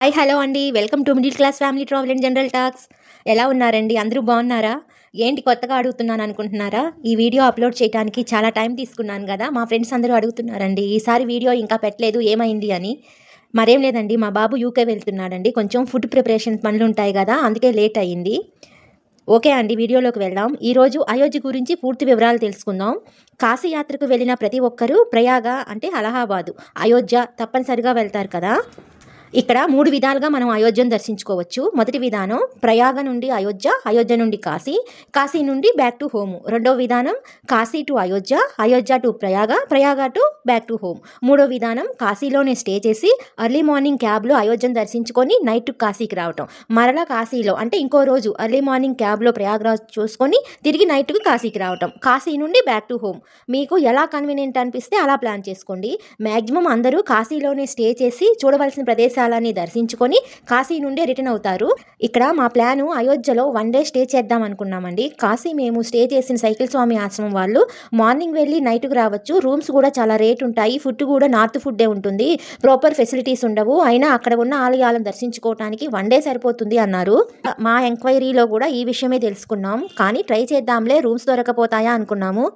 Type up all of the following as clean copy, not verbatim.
Hi hello అండి. Welcome to middle class family travel and general talks. ఎలా ఉన్నారండి? అందరూ బాగున్నారా? ఏంటి కొత్తగా అడుగుతున్నాను అనుకుంటున్నారా? ఈ వీడియో అప్లోడ్ చేయడానికి చాలా టైం తీసుకున్నాను కదా. మా ఫ్రెండ్స్ అందరూ అడుగుతున్నారండి, ఈసారి వీడియో ఇంకా పెట్టలేదు ఏమైంది అని. మరేం లేదండి, మా బాబు యూకే వెళ్తున్నాడండి. కొంచెం ఫుడ్ ప్రిపరేషన్ పనులు ఉంటాయి కదా, అందుకే లేట్ అయ్యింది. ఓకే అండి, వీడియోలోకి వెళ్దాం. ఈరోజు అయోధ్య గురించి పూర్తి వివరాలు తెలుసుకుందాం. కాశీ యాత్రకు వెళ్ళిన ప్రతి ఒక్కరూ ప్రయాగ అంటే అలహాబాదు, అయోధ్య తప్పనిసరిగా వెళ్తారు కదా. ఇక్కడ 3 విధాలుగా మనం అయోధ్యను దర్శించుకోవచ్చు. మొదటి విధానం ప్రయాగ నుండి అయోధ్య, అయోధ్య నుండి కాశీ, కాశీ నుండి బ్యాక్ టు హోమ్. రెండో విధానం Kashi to Ayodhya, Ayodhya to Prayag, Prayag to back to home. మూడో విధానం కాశీలోనే స్టే చేసి ఎర్లీ మార్నింగ్ క్యాబ్లో అయోధ్యను దర్శించుకొని నైట్ టు కాశీకి రావటం. మరలా కాశీలో అంటే ఇంకో రోజు ఎర్లీ మార్నింగ్ క్యాబ్లో ప్రయాగరాజ్ చూసుకొని తిరిగి నైట్కు కాశీకి రావటం. కాశీ నుండి బ్యాక్ టు హోమ్. మీకు ఎలా కన్వీనియంట్ అనిపిస్తే అలా ప్లాన్ చేసుకోండి. మ్యాక్సిమం అందరూ కాశీలోనే స్టే చేసి చూడవలసిన ప్రదేశాలని దర్శించుకొని కాశీ నుండి రిటర్న్ అవుతారు. ఇక్కడ మా ప్లాను అయోధ్యలో 1 డే స్టే చేద్దాం అనుకున్నామండి. కాశీ మేము స్టే చేసిన సైకిల్ స్వామి ఆశ్రమం వాళ్ళు మార్నింగ్ వెళ్ళి నైట్కి రావచ్చు. రూమ్స్ కూడా చాలా రేట్ ఉంటాయి. ఫుడ్ కూడా నార్త్ ఫుడ్డే ఉంటుంది. ప్రాపర్ ఫెసిలిటీస్ ఉండవు. అయినా అక్కడ ఉన్న ఆలయాలను దర్శించుకోవడానికి 1 డే సరిపోతుంది అన్నారు. మా ఎంక్వైరీలో కూడా ఈ విషయమే తెలుసుకున్నాం. కానీ ట్రై చేద్దాంలే, రూమ్స్ దొరకపోతాయా అనుకున్నాము.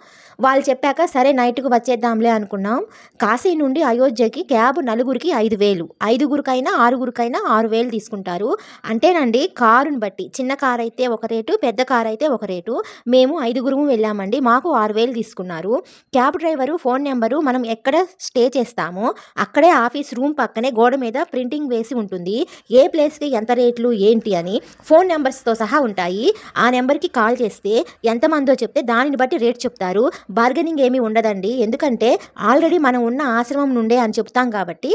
వాళ్ళు చెప్పాక సరే నైట్కు వచ్చేద్దాంలే అనుకున్నాం. కాశీ నుండి అయోధ్యకి క్యాబ్ నలుగురికి 5,000, ఐదుగురికైనా ఆరుగురికైనా 6,000 తీసుకుంటారు. అంటేనండి కారుని బట్టి, చిన్న కారు అయితే ఒక రేటు, పెద్ద కారు అయితే ఒక రేటు. మేము 5గురు వెళ్ళామండి, మాకు 6,000 తీసుకున్నారు. క్యాబ్ డ్రైవరు ఫోన్ నెంబరు మనం ఎక్కడ స్టే చేస్తామో అక్కడే ఆఫీస్ రూమ్ పక్కనే గోడ మీద ప్రింటింగ్ వేసి ఉంటుంది. ఏ ప్లేస్కి ఎంత రేట్లు ఏంటి అని ఫోన్ నెంబర్స్తో సహా ఉంటాయి. ఆ నెంబర్కి కాల్ చేస్తే ఎంతమందో చెప్తే దానిని బట్టి రేట్ చెప్తారు. బార్గెనింగ్ ఏమీ ఉండదండి, ఎందుకంటే ఆల్రెడీ మనం ఉన్న ఆశ్రమం నుండే అని చెప్తాం కాబట్టి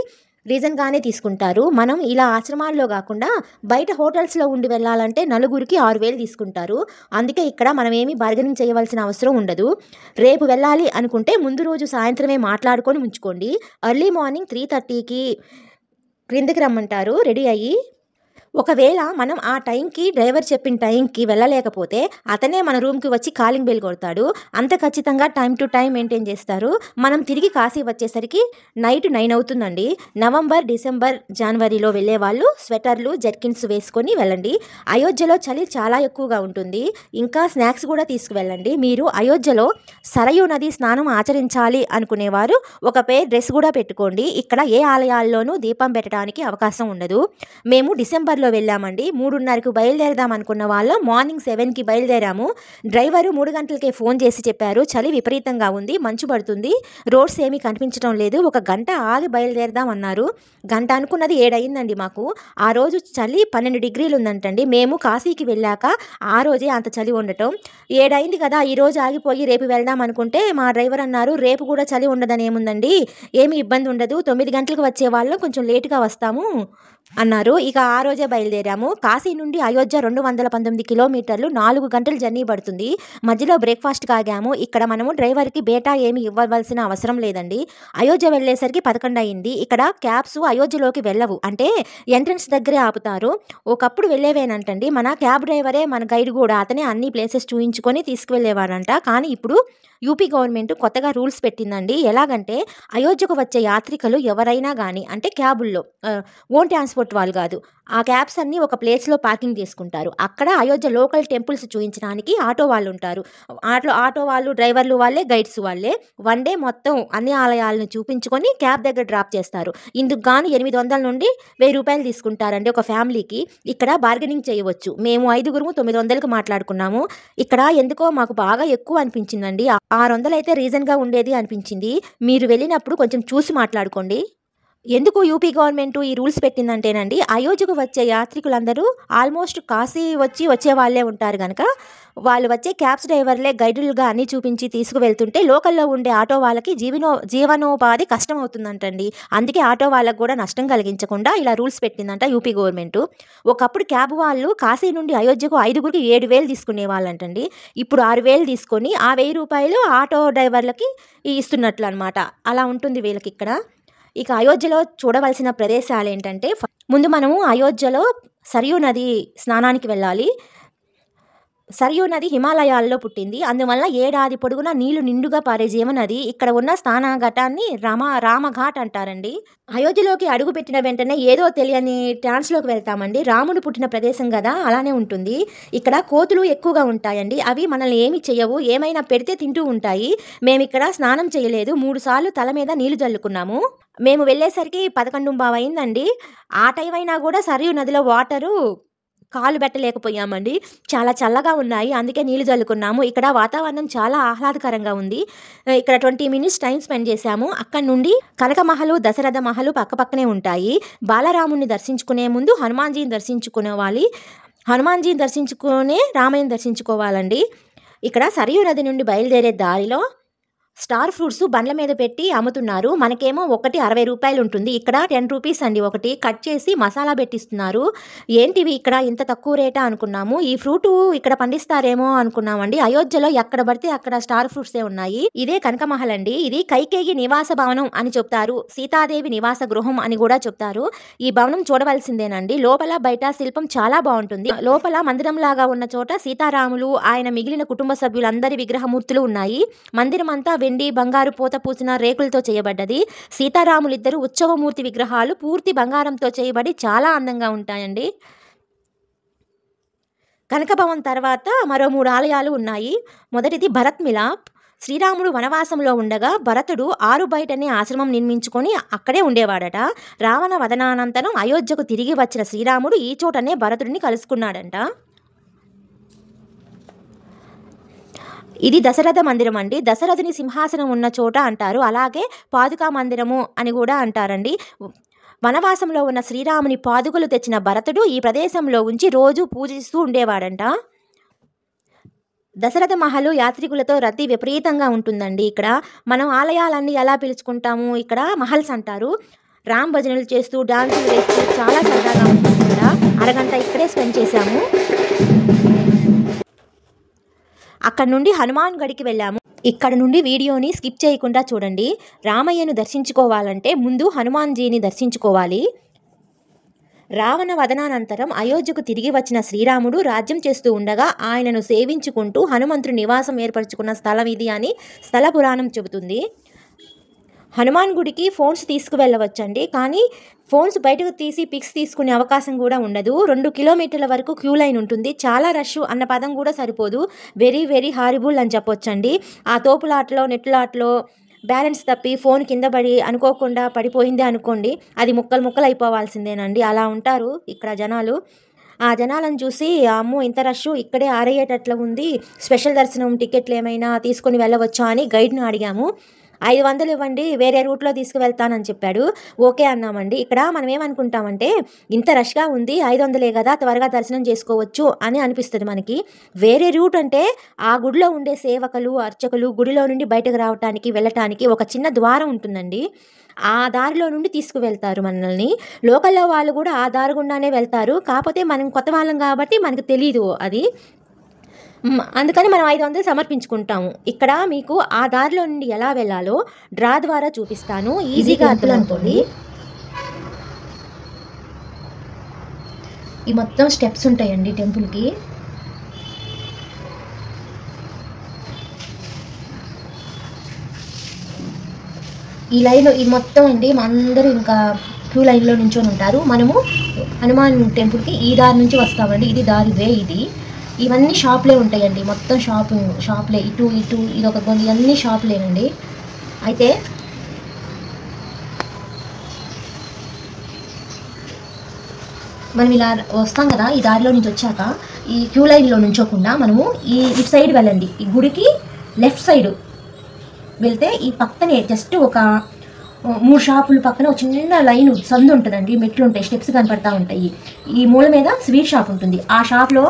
రీజన్గానే తీసుకుంటారు. మనం ఇలా ఆశ్రమాల్లో కాకుండా బయట హోటల్స్లో ఉండి వెళ్ళాలంటే నలుగురికి 6,000 తీసుకుంటారు. అందుకే ఇక్కడ మనం ఏమీ బార్గెనింగ్ చేయవలసిన అవసరం ఉండదు. రేపు వెళ్ళాలి అనుకుంటే ముందు రోజు సాయంత్రమే మాట్లాడుకొని ఉంచుకోండి. ఎర్లీ మార్నింగ్ 3:30కి క్రిందకి రమ్మంటారు రెడీ అయ్యి. ఒకవేళ మనం ఆ టైంకి డ్రైవర్ చెప్పిన టైంకి వెళ్ళలేకపోతే అతనే మన రూమ్కి వచ్చి కాలింగ్ బెల్ కొడతాడు. అంత ఖచ్చితంగా టైం టు టైం మెయింటైన్ చేస్తారు. మనం తిరిగి కాశీ వచ్చేసరికి నైట్ 9 అవుతుందండి. నవంబర్, డిసెంబర్, జనవరిలో వెళ్ళే వాళ్ళు స్వెటర్లు, జర్కిన్స్ వేసుకొని వెళ్ళండి. అయోధ్యలో చలి చాలా ఎక్కువగా ఉంటుంది. ఇంకా స్నాక్స్ కూడా తీసుకువెళ్ళండి. మీరు అయోధ్యలో సరయూ నది స్నానం ఆచరించాలి అనుకునేవారు ఒక పేర్ డ్రెస్ కూడా పెట్టుకోండి. ఇక్కడ ఏ ఆలయాల్లోనూ దీపం పెట్టడానికి అవకాశం ఉండదు. మేము డిసెంబర్లో వెళ్ళామండి. 3:30కు బయలుదేరదాం అనుకున్న వాళ్ళం మార్నింగ్ 7కి బయలుదేరాము. డ్రైవరు 3 గంటలకే ఫోన్ చేసి చెప్పారు, చలి విపరీతంగా ఉంది, మంచు పడుతుంది, రోడ్స్ ఏమీ కనిపించడం లేదు, 1 గంట ఆగి బయలుదేరదాం అన్నారు. గంట అనుకున్నది 7 అయిందండి మాకు. ఆ రోజు చలి 12 డిగ్రీలు ఉందంటండి. మేము కాశీకి వెళ్ళాక ఆ రోజే అంత చలి ఉండటం. 7 అయింది కదా, ఈ రోజు ఆగిపోయి రేపు వెళ్దాం అనుకుంటే మా డ్రైవర్ అన్నారు, రేపు కూడా చలి ఉండదని ఏముందండి, ఏమీ ఇబ్బంది ఉండదు, 9 గంటలకు వచ్చే వాళ్ళం, కొంచెం లేటుగా వస్తాము అన్నారు. ఇక ఆ రోజే బయలుదేరాము. కాశీ నుండి అయోధ్య 219 కిలోమీటర్లు, 4 గంటల జర్నీ పడుతుంది. మధ్యలో బ్రేక్ఫాస్ట్కి ఆగాము. ఇక్కడ మనము డ్రైవర్కి బేటా ఏమి ఇవ్వవలసిన అవసరం లేదండి. అయోధ్య వెళ్ళేసరికి 11 అయింది. ఇక్కడ క్యాబ్స్ అయోధ్యలోకి వెళ్ళవు, అంటే ఎంట్రన్స్ దగ్గరే ఆపుతారు. ఒకప్పుడు వెళ్ళేవేనంటండి. మన క్యాబ్ డ్రైవరే మన గైడ్ కూడా, అతనే అన్ని ప్లేసెస్ చూయించుకొని తీసుకువెళ్ళేవాడంట. కానీ ఇప్పుడు యూపీ గవర్నమెంట్ కొత్తగా రూల్స్ పెట్టిందండి. ఎలాగంటే అయోధ్యకు వచ్చే యాత్రికులు ఎవరైనా కానీ, అంటే క్యాబుల్లో ఓన్ ట్రాన్స్పోర్ట్ వాళ్ళు కాదు, ఆ క్యాబ్స్ అన్నీ ఒక ప్లేస్లో పార్కింగ్ చేసుకుంటారు. అక్కడ అయోధ్య లోకల్ టెంపుల్స్ చూపించడానికి ఆటో వాళ్ళు ఉంటారు. ఆటో వాళ్ళు, డ్రైవర్లు వాళ్ళే, గైడ్స్ వాళ్ళే 1 డే మొత్తం అన్ని ఆలయాలను చూపించుకొని క్యాబ్ దగ్గర డ్రాప్ చేస్తారు. ఇందుకు గాను 800 నుండి 1,000 రూపాయలు తీసుకుంటారండి ఒక ఫ్యామిలీకి. ఇక్కడ బార్గెనింగ్ చేయవచ్చు. మేము 5గురు 900కి మాట్లాడుకున్నాము. ఇక్కడ ఎందుకో మాకు బాగా ఎక్కువ అనిపించిందండి. 600 అయితే రీజన్గా ఉండేది అనిపించింది. మీరు వెళ్ళినప్పుడు కొంచెం చూసి మాట్లాడుకోండి. ఎందుకు యూపీ గవర్నమెంట్ ఈ రూల్స్ పెట్టిందంటేనండి, అయోధ్యకు వచ్చే యాత్రికులందరూ ఆల్మోస్ట్ కాశీ వచ్చే వాళ్ళే ఉంటారు కనుక వాళ్ళు వచ్చే క్యాబ్స్ డ్రైవర్లే గైడులుగా అన్నీ చూపించి తీసుకువెళ్తుంటే లోకల్లో ఉండే ఆటో వాళ్ళకి జీవనోపాధి కష్టం అవుతుందంటండి. అందుకే ఆటో వాళ్ళకు కూడా నష్టం కలిగించకుండా ఇలా రూల్స్ పెట్టిందంట యూపీ గవర్నమెంట్. ఒకప్పుడు క్యాబ్ వాళ్ళు కాశీ నుండి అయోధ్యకు 5గురికి 7,000 తీసుకునే వాళ్ళంటండి. ఇప్పుడు 6,000 తీసుకొని ఆ 1,000 రూపాయలు ఆటో డ్రైవర్లకి ఇస్తున్నట్లు అనమాట. అలా ఉంటుంది వీళ్ళకి ఇక్కడ. ఇక అయోధ్యలో చూడవలసిన ప్రదేశాలు ఏంటంటే, ముందు మనము అయోధ్యలో సరయూ నది స్నానానికి వెళ్ళాలి. సరియు నది హిమాలయాల్లో పుట్టింది. అందువల్ల ఏడాది పొడుగునా నీళ్లు నిండుగా పారే జీవనది. ఇక్కడ ఉన్న స్నాన ఘాటాన్ని రామఘాట్ అంటారండి. అయోధ్యలోకి అడుగుపెట్టిన వెంటనే ఏదో తెలియని ట్రాన్స్‌లోకి వెళ్తామండి. రాముడు పుట్టిన ప్రదేశం గదా! అలానే ఉంటుంది. ఇక్కడ కోతులు ఎక్కువగా ఉంటాయండి. అవి మనల్ని ఏమి చెయ్యవు. ఏమైనా పెడితే తింటూ ఉంటాయి. మేమిక్కడ స్నానం చేయలేదు. 3 సార్లు తల మీద నీళ్లు జల్లుకున్నాము. మేము వెళ్ళేసరికి 11:15 అయిందండి. ఆ టైం అయినా గూడా సరియు నదిలో వాటరు కాలు పెట్టలేకపోయామండి. చాలా చల్లగా ఉన్నాయి. అందుకే నీళ్లు జల్లుకున్నాము. ఇక్కడ వాతావరణం చాలా ఆహ్లాదకరంగా ఉంది. ఇక్కడ 20 మినిట్స్ టైం స్పెండ్ చేశాము. అక్కడి నుండి కనక మహలు, దశరథ మహలు పక్కపక్కనే ఉంటాయి. బాలరాముడిని దర్శించుకునే ముందు హనుమాన్జీని దర్శించుకునేవాలి. హనుమాన్జీని దర్శించుకునే రామయ్యని దర్శించుకోవాలండి. ఇక్కడ సరియు నది నుండి బయలుదేరే దారిలో స్టార్ ఫ్రూట్స్ బండ్ల మీద పెట్టి అమ్ముతున్నారు. మనకేమో ఒకటి 60 రూపాయలు ఉంటుంది. ఇక్కడ 10 రూపీస్ అండి ఒకటి. కట్ చేసి మసాలా పెట్టిస్తున్నారు. ఏంటివి ఇక్కడ ఇంత తక్కువ రేటా అనుకున్నాము. ఈ ఫ్రూటు ఇక్కడ పండిస్తారేమో అనుకున్నామండి. అయోధ్యలో ఎక్కడ పడితే అక్కడ స్టార్ ఫ్రూట్సే ఉన్నాయి. ఇదే కనకమహల్ అండి. ఇది కైకేయి నివాస భవనం అని చెప్తారు. సీతాదేవి నివాస గృహం అని కూడా చెప్తారు. ఈ భవనం చూడవలసిందేనండి. లోపల బయట శిల్పం చాలా బాగుంటుంది. లోపల మందిరం లాగా ఉన్న చోట సీతారాములు, ఆయన మిగిలిన కుటుంబ సభ్యులందరి విగ్రహమూర్తులు ఉన్నాయి. మందిరం అంతా వెండి, బంగారు పూత పూసిన రేకులతో చేయబడ్డది. సీతారాములిద్దరు ఉత్సవమూర్తి విగ్రహాలు పూర్తి బంగారంతో చేయబడి చాలా అందంగా ఉంటాయండి. కనకభవన్ తర్వాత మరో 3 ఆలయాలు ఉన్నాయి. మొదటిది భరత్ మిలాప్. శ్రీరాముడు వనవాసంలో ఉండగా భరతుడు ఆరుబయటనే ఆశ్రమం నిర్మించుకొని అక్కడే ఉండేవాడట. రావణ వదనానంతరం అయోధ్యకు తిరిగి వచ్చిన శ్రీరాముడు ఈ చోటనే భరతుడిని కలుసుకున్నాడంట. ఇది దశరథ మందిరం అండి. దశరథుని సింహాసనం ఉన్న చోట అంటారు. అలాగే పాదుకా మందిరము అని కూడా అంటారండి. వనవాసంలో ఉన్న శ్రీరాముని పాదుకలు తెచ్చిన భరతుడు ఈ ప్రదేశంలో ఉంచి రోజు పూజిస్తూ ఉండేవాడంట. దశరథ మహలు యాత్రికులతో రద్దీ విపరీతంగా ఉంటుందండి. ఇక్కడ మనం ఆలయాలన్నీ ఎలా పిలుచుకుంటాము, ఇక్కడ మహల్స్ అంటారు. రామ్ భజనలు చేస్తూ డాన్సులు వేస్తూ చాలా సరదాగా ఉంటుంది. ఇక్కడ అరగంట ఇక్కడే స్పెండ్ చేశాము. అక్కడ నుండి హనుమాన్ గడికి వెళ్ళాము. ఇక్కడ నుండి వీడియోని స్కిప్ చేయకుండా చూడండి. రామయ్యను దర్శించుకోవాలంటే ముందు హనుమాన్జీని దర్శించుకోవాలి. రావణ వదనానంతరం అయోధ్యకు తిరిగి వచ్చిన శ్రీరాముడు రాజ్యం చేస్తూ ఉండగా ఆయనను సేవించుకుంటూ హనుమంతుడు నివాసం ఏర్పరచుకున్న స్థలం ఇది అని స్థల పురాణం చెబుతుంది. హనుమాన్ గుడికి ఫోన్స్ తీసుకువెళ్ళవచ్చండి. కానీ ఫోన్స్ బయటకు తీసి పిక్స్ తీసుకునే అవకాశం కూడా ఉండదు. 2 కిలోమీటర్ల వరకు క్యూ లైన్ ఉంటుంది. చాలా రష్ అన్న పదం కూడా సరిపోదు. వెరీ వెరీ హారిబుల్ అని చెప్పొచ్చండి. ఆ తోపులాటలో నెట్లాటలో బ్యాలెన్స్ తప్పి ఫోన్ కింద పడి అనుకోకుండా పడిపోయింది అనుకోండి, అది ముక్కలు ముక్కలు అయిపోవాల్సిందేనండి. అలా ఉంటారు ఇక్కడ జనాలు. ఆ జనాలను చూసి అమ్మో ఇంత రష్ ఇక్కడే ఆరయ్యేటట్లు ఉంది, స్పెషల్ దర్శనం టికెట్లు ఏమైనా తీసుకొని వెళ్ళవచ్చా అని గైడ్ని అడిగాము. 500 ఇవ్వండి, వేరే రూట్లో తీసుకువెళ్తానని చెప్పాడు. ఓకే అన్నామండి. ఇక్కడ మనం ఏమనుకుంటామంటే ఇంత రష్గా ఉంది, 500 కదా త్వరగా దర్శనం చేసుకోవచ్చు అని అనిపిస్తుంది మనకి. వేరే రూట్ అంటే ఆ గుడిలో ఉండే సేవకులు, అర్చకులు గుడిలో నుండి బయటకు రావటానికి వెళ్ళటానికి ఒక చిన్న ద్వారం ఉంటుందండి. ఆ దారిలో నుండి తీసుకువెళ్తారు మనల్ని. లోకల్లో వాళ్ళు కూడా ఆ దారి గుండానే వెళ్తారు. కాకపోతే మనం కొత్త వాళ్ళం కాబట్టి మనకు తెలీదు అది. అందుకని మనం 500 సమర్పించుకుంటాము. ఇక్కడ మీకు ఆ దారిలో నుండి ఎలా వెళ్ళాలో డ్రా ద్వారా చూపిస్తాను. ఈజీగా అర్థం అనుకోండి. ఈ మొత్తం స్టెప్స్ ఉంటాయండి టెంపుల్కి. ఈ లైన్ ఈ మొత్తం అండి అందరూ ఇంకా క్యూ లైన్లో నించొని ఉంటారు. మనము హనుమాన్ టెంపుల్కి ఈ దారి నుంచి వస్తామండి. ఇది దారి వే. ఇవన్నీ షాప్లే ఉంటాయండి. మొత్తం షాప్లే. ఇటు ఇదొక గొంతు, ఇవన్నీ షాప్లేనండి. అయితే మనం ఇలా వస్తాం కదా, ఈ దారిలో నుంచి వచ్చాక ఈ క్యూ లైన్లో నుంచోకుండా మనము ఇటు సైడ్ వెళ్ళండి. ఈ గుడికి లెఫ్ట్ సైడ్ వెళ్తే ఈ పక్కనే జస్ట్ ఒక 3 షాపుల పక్కన ఒక చిన్న లైన్ సందు ఉంటుందండి. మెట్లు ఉంటాయి, స్టెప్స్ కనపడతా ఉంటాయి. ఈ మూల మీద స్వీట్ షాప్ ఉంటుంది. ఆ షాప్లో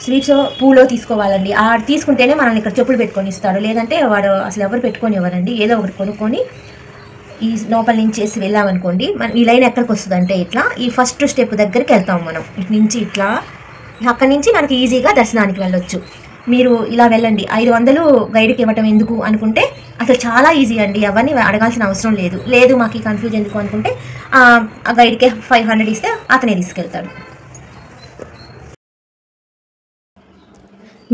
స్వీట్స్ పూలో తీసుకోవాలండి. తీసుకుంటేనే మనల్ని ఇక్కడ చెప్పులు పెట్టుకొని ఇస్తాడు. లేదంటే వాడు అసలు ఎవరు పెట్టుకొని ఇవ్వరండి. ఏదో ఒకటి కొనుక్కొని ఈ లోపల నుంచి చేసి వెళ్ళామనుకోండి, మనం ఈ లైన్ ఎక్కడికి వస్తుంది అంటే ఇట్లా ఈ ఫస్ట్ స్టెప్ దగ్గరికి వెళ్తాం మనం. ఇటు నుంచి ఇట్లా అక్కడి నుంచి మనకి ఈజీగా దర్శనానికి వెళ్ళొచ్చు. మీరు ఇలా వెళ్ళండి. 500 గైడ్కి ఇవ్వటం ఎందుకు అనుకుంటే అసలు చాలా ఈజీ అండి. అవన్నీ అడగాల్సిన అవసరం లేదు. మాకు ఈ కన్ఫ్యూజ్ ఎందుకు అనుకుంటే ఆ గైడ్కే 500 ఇస్తే అతనే తీసుకెళ్తాడు.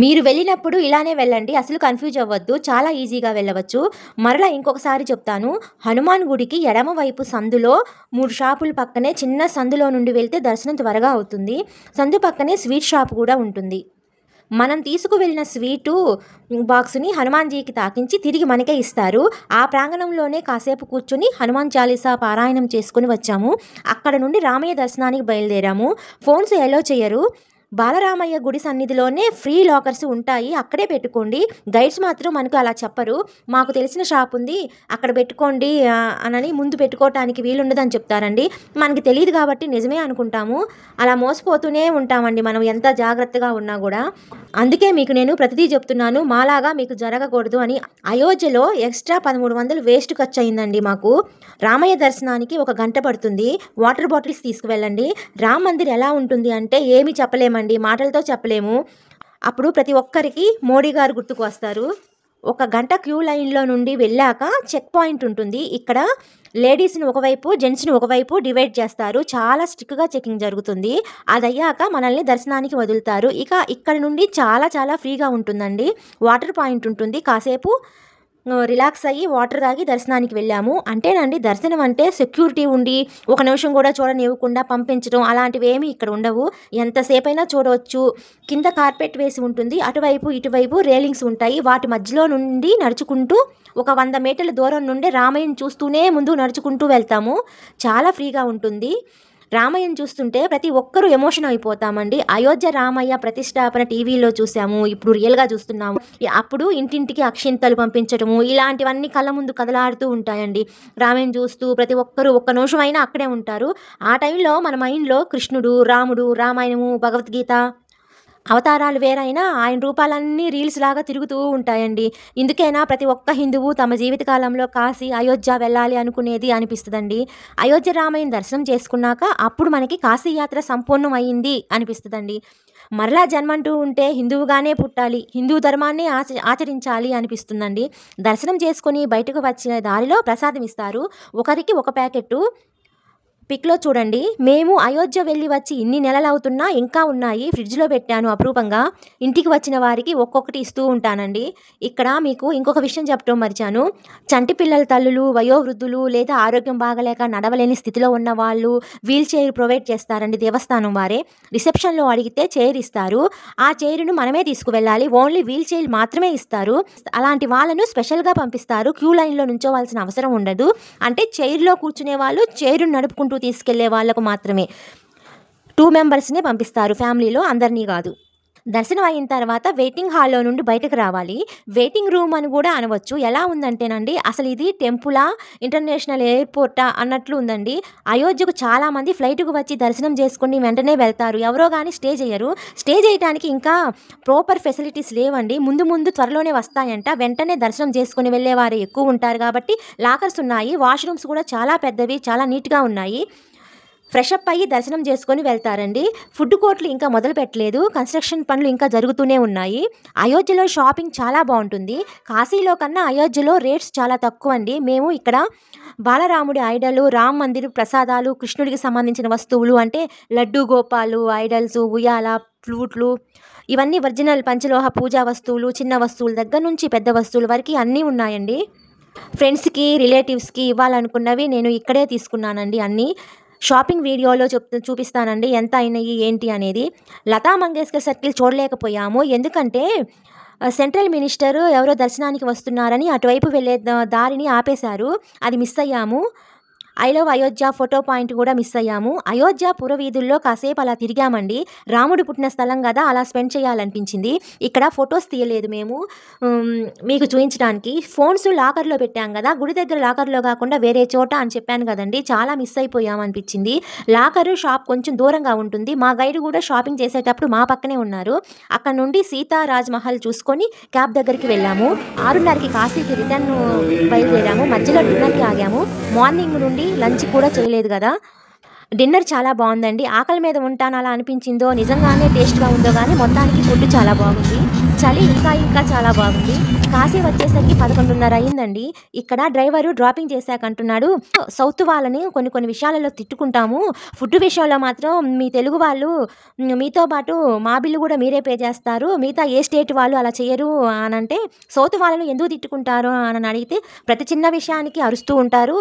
మీరు వెళ్ళినప్పుడు ఇలానే వెళ్ళండి, అసలు కన్ఫ్యూజ్ అవ్వద్దు, చాలా ఈజీగా వెళ్ళవచ్చు. మరలా ఇంకొకసారి చెప్తాను, హనుమాన్ గుడికి ఎడమ వైపు సందులో 3 షాపుల పక్కనే చిన్న సందులో నుండి వెళ్తే దర్శనం త్వరగా అవుతుంది. సందు పక్కనే స్వీట్ షాప్ కూడా ఉంటుంది. మనం తీసుకువెళ్ళిన స్వీటు బాక్స్ని హనుమాన్జీకి తాకించి తిరిగి మనకే ఇస్తారు. ఆ ప్రాంగణంలోనే కాసేపు కూర్చుని హనుమాన్ చాలీసా పారాయణం చేసుకుని వచ్చాము. అక్కడ నుండి రామయ్య దర్శనానికి బయలుదేరాము. ఫోన్స్ ఎలో చేయరు. బాలరామయ్య గుడి సన్నిధిలోనే ఫ్రీ లాకర్స్ ఉంటాయి, అక్కడే పెట్టుకోండి. గైడ్స్ మాత్రం మనకు అలా చెప్పరు. మాకు తెలిసిన షాప్ ఉంది, అక్కడ పెట్టుకోండి అని ముందు పెట్టుకోవటానికి వీలుండదని చెప్తారండి. మనకి తెలియదు కాబట్టి నిజమే అనుకుంటాము. అలా మోసపోతూనే ఉంటామండి మనం ఎంత జాగ్రత్తగా ఉన్నా కూడా. అందుకే మీకు నేను ప్రతిదీ చెప్తున్నాను, మాలాగా మీకు జరగకూడదు అని. అయోధ్యలో ఎక్స్ట్రా 1300 వేస్ట్ ఖర్చు అయిందండి మాకు. రామయ్య దర్శనానికి 1 గంట పడుతుంది. వాటర్ బాటిల్స్ తీసుకువెళ్ళండి. రామ్ మందిర్ ఎలా ఉంటుంది అంటే ఏమీ చెప్పలేమండి, మాటలతో చెప్పలేము. అప్పుడు ప్రతి ఒక్కరికి మోడీ గారు గుర్తుకు వస్తారు. 1 గంట క్యూ లైన్లో నుండి వెళ్ళాక చెక్ పాయింట్ ఉంటుంది. ఇక్కడ లేడీస్ని ఒకవైపు, జెంట్స్ని ఒకవైపు డివైడ్ చేస్తారు. చాలా స్ట్రిక్ట్గా చెకింగ్ జరుగుతుంది. అది అయ్యాక మనల్ని దర్శనానికి వదులుతారు. ఇక ఇక్కడ నుండి చాలా చాలా ఫ్రీగా ఉంటుందండి. వాటర్ పాయింట్ ఉంటుంది. కాసేపు రిలాక్స్ అయ్యి వాటర్ తాగి దర్శనానికి వెళ్ళాము. అంటేనండి, దర్శనం అంటే సెక్యూరిటీ ఉండి 1 నిమిషం కూడా చూడనివ్వకుండా పంపించడం అలాంటివి ఏమీ ఇక్కడ ఉండవు. ఎంతసేపైనా చూడవచ్చు. కింద కార్పెట్ వేసి ఉంటుంది. అటువైపు ఇటువైపు రేలింగ్స్ ఉంటాయి. వాటి మధ్యలో నుండి నడుచుకుంటూ 100 మీటర్ల దూరం నుండి రామయ్యను చూస్తూనే ముందు నడుచుకుంటూ వెళ్తాము. చాలా ఫ్రీగా ఉంటుంది. రామయ్యను చూస్తుంటే ప్రతి ఒక్కరూ ఎమోషన్ అయిపోతామండి. అయోధ్య రామయ్య ప్రతిష్టాపన టీవీలో చూసాము, ఇప్పుడు రియల్గా చూస్తున్నాము. అప్పుడు ఇంటింటికి అక్షింతలు పంపించడము ఇలాంటివన్నీ కళ్ళ ముందు కదలాడుతూ ఉంటాయండి. రామయ్యను చూస్తూ ప్రతి ఒక్కరూ 1 నిమిషం అయినా అక్కడే ఉంటారు. ఆ టైంలో మన మైండ్లో కృష్ణుడు, రాముడు, రామాయణము, భగవద్గీత అవతారాలు వేరైనా ఆయన రూపాలన్నీ రీల్స్ లాగా తిరుగుతూ ఉంటాయండి. ఇందుకైనా ప్రతి ఒక్క హిందువు తమ జీవితకాలంలో కాశీ, అయోధ్య వెళ్ళాలి అనుకునేది అనిపిస్తుందండి. అయోధ్య రామయ్యని దర్శనం చేసుకున్నాక అప్పుడు మనకి కాశీ యాత్ర సంపూర్ణం అయ్యింది అనిపిస్తుందండి. మరలా జన్మంటూ ఉంటే హిందువుగానే పుట్టాలి, హిందూ ధర్మాన్ని ఆచరించాలి అనిపిస్తుందండి. దర్శనం చేసుకొని బయటకు వచ్చిన దారిలో ప్రసాదం ఇస్తారు. ఒకరికి 1 ప్యాకెట్టు. పిక్లో చూడండి. మేము అయోధ్య వెళ్ళి వచ్చి ఇన్ని నెలలు అవుతున్నా ఇంకా ఉన్నాయి, ఫ్రిడ్జ్లో పెట్టాను అపురూపంగా. ఇంటికి వచ్చిన వారికి ఒక్కొక్కటి ఇస్తూ ఉంటానండి. ఇక్కడ మీకు ఇంకొక విషయం చెప్పడం మర్చాను. చంటి పిల్లల తల్లులు, వయోవృద్ధులు లేదా ఆరోగ్యం బాగలేక నడవలేని స్థితిలో ఉన్న వాళ్ళు వీల్ చైర్ ప్రొవైడ్ చేస్తారండి దేవస్థానం వారే. రిసెప్షన్లో అడిగితే చైర్ ఇస్తారు. ఆ చైర్ను మనమే తీసుకువెళ్ళాలి. ఓన్లీ వీల్ చైర్ మాత్రమే ఇస్తారు. అలాంటి వాళ్ళను స్పెషల్గా పంపిస్తారు. క్యూ లైన్లో నుంచోవాల్సిన అవసరం ఉండదు. అంటే చైర్లో కూర్చునే వాళ్ళు చైర్ను నడుపుకుంటూ తీసుకెళ్లే వాళ్ళకు మాత్రమే 2 మెంబర్స్ని పంపిస్తారు, ఫ్యామిలీలో అందరినీ కాదు. దర్శనం అయిన తర్వాత వెయిటింగ్ హాల్లో నుండి బయటకు రావాలి. వెయిటింగ్ రూమ్ అని కూడా అనవచ్చు. ఎలా ఉందంటేనండి, అసలు ఇది టెంపులా, ఇంటర్నేషనల్ ఎయిర్పోర్టా అన్నట్లు ఉందండి. అయోధ్యకు చాలామంది ఫ్లైట్కు వచ్చి దర్శనం చేసుకుని వెంటనే వెళ్తారు. ఎవరో కానీ స్టే చేయరు. స్టే చేయడానికి ఇంకా ప్రాపర్ ఫెసిలిటీస్ లేవండి. ముందు త్వరలోనే వస్తాయంట. వెంటనే దర్శనం చేసుకుని వెళ్ళేవారు ఎక్కువ ఉంటారు కాబట్టి లాకర్స్ ఉన్నాయి. వాష్రూమ్స్ కూడా చాలా పెద్దవి, చాలా నీట్గా ఉన్నాయి. ఫ్రెష్ అప్ అయ్యి దర్శనం చేసుకొని వెళ్తారండి. ఫుడ్ కోర్ట్లు ఇంకా మొదలు పెట్టలేదు. కన్స్ట్రక్షన్ పనులు ఇంకా జరుగుతూనే ఉన్నాయి. అయోధ్యలో షాపింగ్ చాలా బాగుంటుంది. కాశీలో కన్నా అయోధ్యలో రేట్స్ చాలా తక్కువ అండి. మేము ఇక్కడ బాలరాముడి ఐడలు, రామ్ మందిర్ ప్రసాదాలు, కృష్ణుడికి సంబంధించిన వస్తువులు అంటే లడ్డు గోపాలు, ఐడల్స్, ఉయ్యాల, ఫ్లూట్లు, ఇవన్నీ ఒరిజినల్ పంచలోహ పూజా వస్తువులు, చిన్న వస్తువుల దగ్గర నుంచి పెద్ద వస్తువుల వరకు అన్నీ ఉన్నాయండి. ఫ్రెండ్స్కి, రిలేటివ్స్కి ఇవ్వాలనుకున్నవి నేను ఇక్కడే తీసుకున్నానండి అన్నీ. షాపింగ్ వీడియోలో చూపిస్తానండి ఎంత అయినాయి ఏంటి అనేది. లతా మంగేష్కర్ సర్కిల్ చూడలేకపోయాము, ఎందుకంటే సెంట్రల్ మినిస్టర్ ఎవరో దర్శనానికి వస్తున్నారని అటువైపు వెళ్ళే దారిని ఆపేశారు. అది మిస్ అయ్యాము. I love Ayodhya photo point కూడా మిస్ అయ్యాము. అయోధ్య పురవీధుల్లో కాసేపు అలా తిరిగామండి. రాముడు పుట్టిన స్థలం కదా, అలా స్పెండ్ చేయాలనిపించింది. ఇక్కడ ఫొటోస్ తీయలేదు మేము మీకు చూపించడానికి. ఫోన్స్ లాకర్లో పెట్టాం కదా, గుడి దగ్గర లాకర్లో కాకుండా వేరే చోట అని చెప్పాను కదండి, చాలా మిస్ అయిపోయామనిపించింది. లాకరు షాప్ కొంచెం దూరంగా ఉంటుంది. మా గైడ్ కూడా షాపింగ్ చేసేటప్పుడు మా పక్కనే ఉన్నారు. అక్కడ నుండి సీతా రాజ్ మహల్ చూసుకొని క్యాబ్ దగ్గరికి వెళ్ళాము. 6:30కి కాశీకి రిటర్న్ బయలుదేరాము. మధ్యలో డిన్నర్కి ఆగాము. మార్నింగ్ నుండి లంచ్ కూడా చేయలేదు కదా. డిన్నర్ చాలా బాగుందండి. ఆకలి మీద ఉంటాను అలా అనిపించిందో నిజంగానే టేస్ట్గా ఉందో కానీ మొత్తానికి ఫుడ్ చాలా బాగుంది. చలి ఇంకా చాలా బాగుంది. కాశీ వచ్చేసరికి 11:30 అయిందండి. ఇక్కడ డ్రైవరు డ్రాపింగ్ చేశాకంటున్నాడు, సౌత్ వాళ్ళని కొన్ని విషయాలలో తిట్టుకుంటాము. ఫుడ్ విషయంలో మాత్రం మీ తెలుగు వాళ్ళు మీతో పాటు మా బిల్లు కూడా మీరే పే చేస్తారు. మిగతా ఏ స్టేట్ వాళ్ళు అలా చేయరు అనంటే, సౌత్ వాళ్ళని ఎందుకు తిట్టుకుంటారు అని అడిగితే, ప్రతి చిన్న విషయానికి అరుస్తూ ఉంటారు,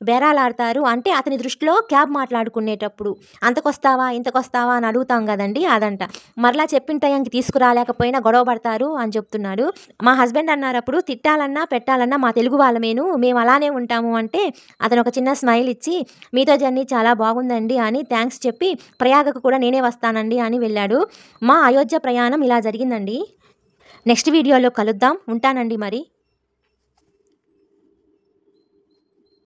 బేరాలాడతారు. అంటే అతని దృష్టిలో క్యాబ్ మాట్లాడుకునేటప్పుడు అంతకొస్తావా ఇంతకొస్తావా అని అడుగుతాం కదండి, అదంట. మరలా చెప్పిన టైంకి తీసుకురాలేకపోయినా గొడవ పడతారు అని చెప్తున్నాడు. మా హస్బెండ్ అన్నారు, అప్పుడు తిట్టాలన్నా పెట్టాలన్నా మా తెలుగు వాళ్ళమేను, మేము అలానే ఉంటాము అంటే, అతను ఒక చిన్న స్మైల్ ఇచ్చి మీతో జర్నీ చాలా బాగుందండి అని థ్యాంక్స్ చెప్పి, ప్రయాగకు కూడా నేనే వస్తానండి అని వెళ్ళాడు. మా అయోధ్య ప్రయాణం ఇలా జరిగిందండి. నెక్స్ట్ వీడియోలో కలుద్దాం. ఉంటానండి మరి.